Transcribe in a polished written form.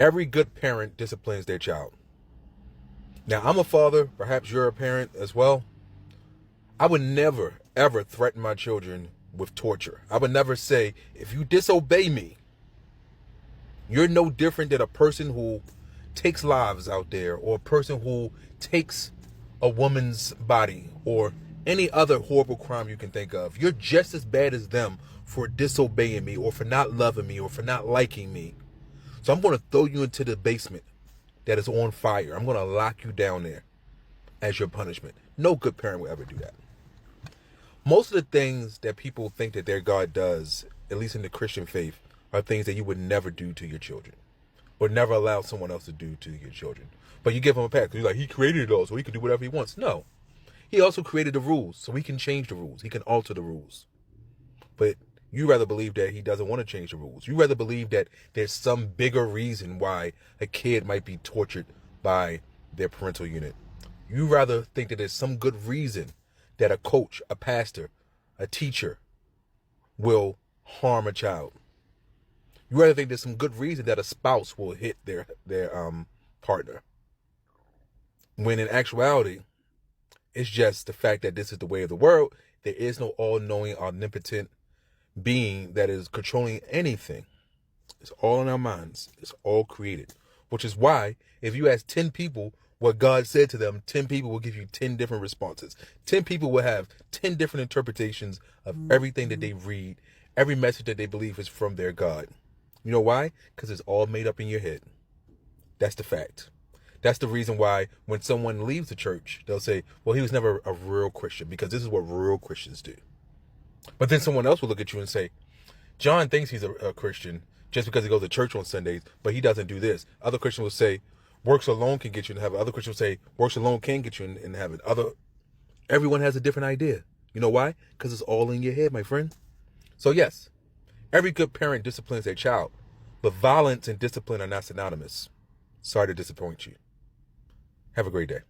Every good parent disciplines their child. Now, I'm a father. Perhaps you're a parent as well. I would never, ever threaten my children with torture. I would never say, if you disobey me, you're no different than a person who takes lives out there, or a person who takes a woman's body, or any other horrible crime you can think of. You're just as bad as them for disobeying me, or for not loving me, or for not liking me. So I'm going to throw you into the basement that is on fire. I'm going to lock you down there as your punishment. No good parent will ever do that. Most of the things that people think that their God does, at least in the Christian faith, are things that you would never do to your children, or never allow someone else to do to your children. But you give him a pass because you're like, he created it all, so he can do whatever he wants. No. He also created the rules, so he can change the rules. He can alter the rules. But you rather believe that he doesn't want to change the rules. You rather believe that there's some bigger reason why a kid might be tortured by their parental unit. You rather think that there's some good reason that a coach, a pastor, a teacher will harm a child. You rather think there's some good reason that a spouse will hit their partner. When in actuality, it's just the fact that this is the way of the world. There is no all-knowing, omnipotent being that is controlling anything. It's all in our minds. It's all created. Which is why if you ask 10 people what God said to them, 10 people will give you 10 different responses. 10 people will have 10 different interpretations of everything that they read. Every message that they believe is from their God. You know why? Because it's all made up in your head. That's the fact. That's the reason why when someone leaves the church, they'll say, well, he was never a real Christian, because this is what real Christians do. But then someone else will look at you and say, John thinks he's a Christian just because he goes to church on Sundays, but he doesn't do this. Other Christians will say, works alone can get you in heaven. Other Christians will say, works alone can get you in heaven. Everyone has a different idea. You know why? Because it's all in your head, my friend. So yes, every good parent disciplines their child, but violence and discipline are not synonymous. Sorry to disappoint you. Have a great day.